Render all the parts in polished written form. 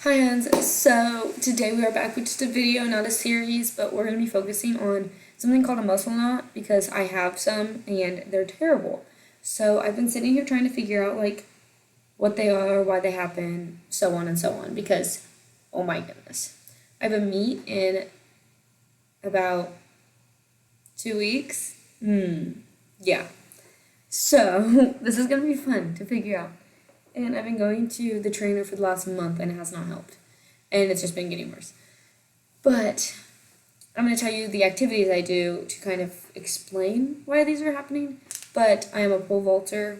Hi Hans, so today we are back with just a video, not a series, but we're going to be focusing on something called a muscle knot because I have some and they're terrible. So I've been sitting here trying to figure out what they are, why they happen, so on and so on because, oh my goodness. I have a meet in about 2 weeks. Yeah. So this is going to be fun to figure out. And I've been going to the trainer for the last month and it has not helped. And it's just been getting worse. But I'm going to tell you the activities I do to kind of explain why these are happening. But I am a pole vaulter.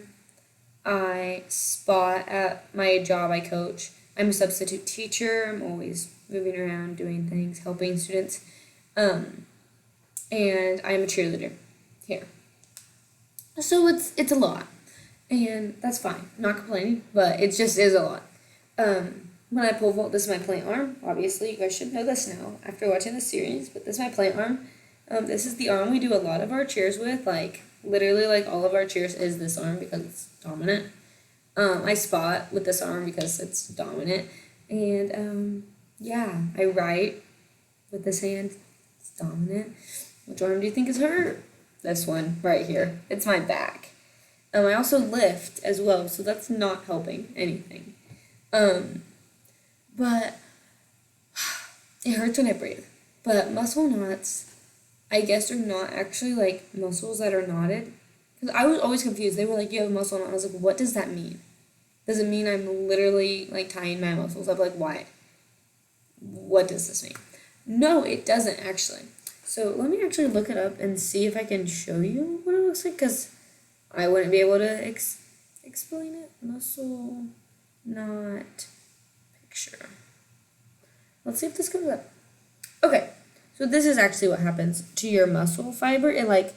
I spot at my job I coach. I'm a substitute teacher. I'm always moving around, doing things, helping students. And I'm a cheerleader here. So it's a lot. And that's fine. I'm not complaining, but it just is a lot. When I pole vault, this is my plant arm. Obviously, you guys should know this now after watching the series, but this is my plant arm. This is the arm we do a lot of our cheers with. Literally, all of our cheers is this arm because it's dominant. I spot with this arm because it's dominant. And, I write with this hand. It's dominant. Which arm do you think is hurt? This one right here. It's my back. I also lift as well, so that's not helping anything. But it hurts when I breathe. But muscle knots, I guess, are not actually muscles that are knotted. Because I was always confused. They were like, you have a muscle knot. I was like, what does that mean? Does it mean I'm literally tying my muscles up? Why? What does this mean? No, it doesn't actually. So let me actually look it up and see if I can show you what it looks like, because I wouldn't be able to explain it. Muscle knot picture. Let's see if this comes up. Okay, so this is actually what happens to your muscle fiber. It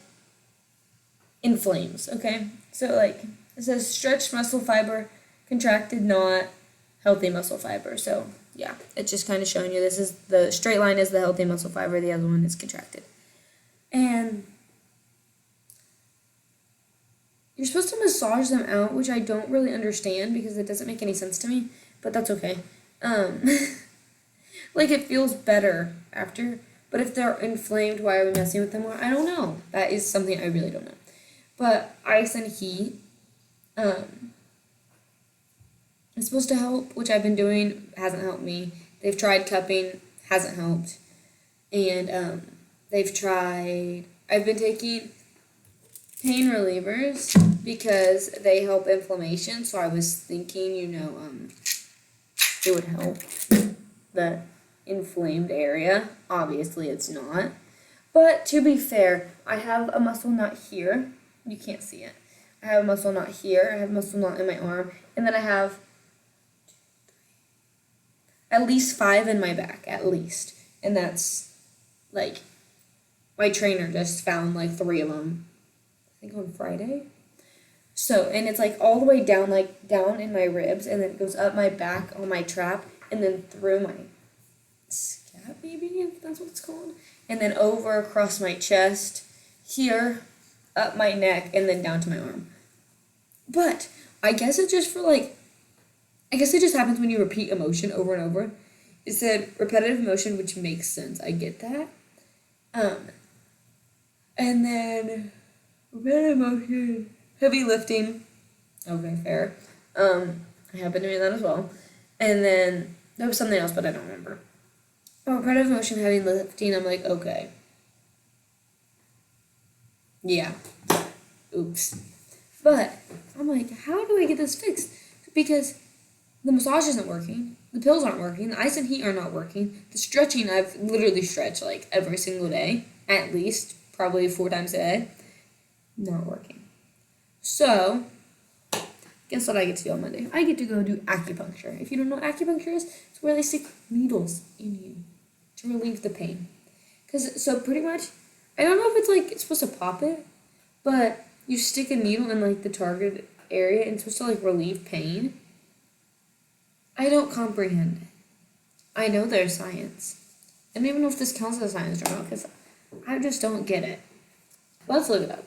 inflames, okay? So it says stretched muscle fiber, contracted knot, healthy muscle fiber. So yeah, it's just kind of showing you this is the straight line is the healthy muscle fiber, the other one is contracted. And you're supposed to massage them out, which I don't really understand because it doesn't make any sense to me, but that's okay. It feels better after, but if they're inflamed, why are we messing with them more? I don't know. That is something I really don't know. But ice and heat is supposed to help, which I've been doing, hasn't helped me. They've tried cupping, hasn't helped. And I've been taking pain relievers because they help inflammation, so I was thinking, it would help the inflamed area. Obviously, it's not. But to be fair, I have a muscle knot here. You can't see it. I have a muscle knot here. I have a muscle knot in my arm. And then I have at least 5 in my back, at least. And that's, my trainer just found 3 of them, I think on Friday. So, and it's all the way down, down in my ribs, and then it goes up my back on my trap, and then through my scap, maybe, if that's what it's called, and then over across my chest, here, up my neck, and then down to my arm. But I guess it's just I guess it just happens when you repeat a motion over and over. It said repetitive motion, which makes sense. I get that. And then repetitive motion, heavy lifting. Okay, fair. I have been doing that as well. And then there was something else, but I don't remember. Oh, repetitive motion, heavy lifting. I'm like, okay. Yeah. Oops. But I'm like, how do I get this fixed? Because the massage isn't working. The pills aren't working. The ice and heat are not working. The stretching, I've literally stretched every single day, at least, probably 4 times a day. Not working. So, guess what I get to do on Monday? I get to go do acupuncture. If you don't know what acupuncture is, it's where they stick needles in you to relieve the pain. So pretty much, I don't know if it's supposed to pop it, but you stick a needle in the target area and it's supposed to relieve pain. I don't comprehend it. I know there's science. I don't even know if this counts as science or not because I just don't get it. Let's look it up.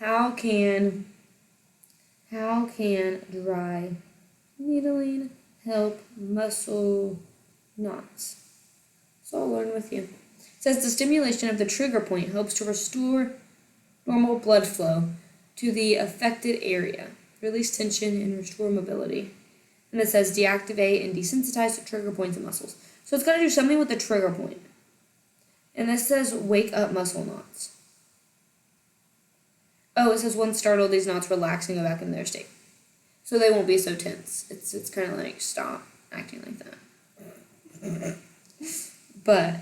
How can dry needling help muscle knots. So I'll learn with you. It says the stimulation of the trigger point helps to restore normal blood flow to the affected area, release tension, and restore mobility. And it says deactivate and desensitize the trigger points and muscles. So it's got to do something with the trigger point. And this says wake up muscle knots. Oh, it says once startled, these knots relax and go back in their state. So they won't be so tense. It's kind of like stop acting like that. But,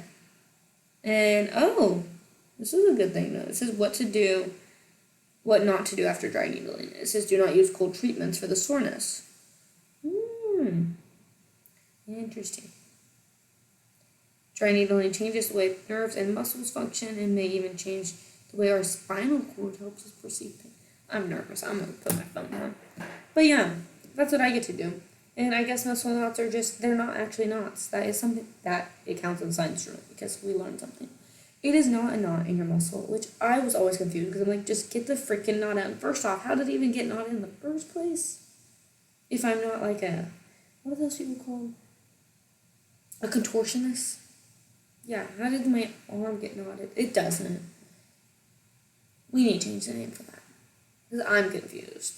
and oh, this is a good thing though. It says what not to do after dry needling. It says do not use cold treatments for the soreness. Interesting. Dry needling changes the way nerves and muscles function and may even change the way our spinal cord helps us perceive pain. I'm nervous. I'm going to put my phone down. But yeah, that's what I get to do. And I guess muscle knots are they're not actually knots. That is something that it counts in science journal because we learned something. It is not a knot in your muscle, which I was always confused because I'm like, just get the freaking knot out. And first off, how did it even get knotted in the first place? If I'm not like what are those people called? A contortionist? Yeah, how did my arm get knotted? It doesn't. We need to change the name for that. Because I'm confused.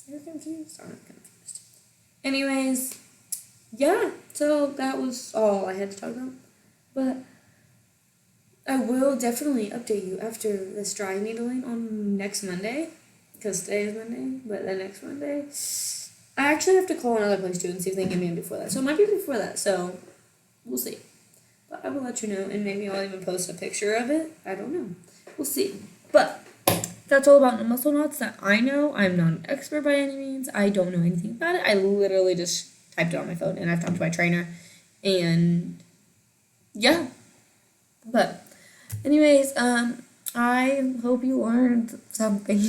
You're confused? I'm confused. Anyways, yeah, so that was all I had to talk about. But I will definitely update you after this dry needling on next Monday. Because today is Monday, but then next Monday. I actually have to call another place too and see if they can get me in before that. So it might be before that, so we'll see. But I will let you know, and maybe I'll even post a picture of it. I don't know. We'll see. But that's all about muscle knots that I know. I'm not an expert by any means. I don't know anything about it. I literally just typed it on my phone, and I've talked to my trainer. And yeah. But anyways, I hope you learned something.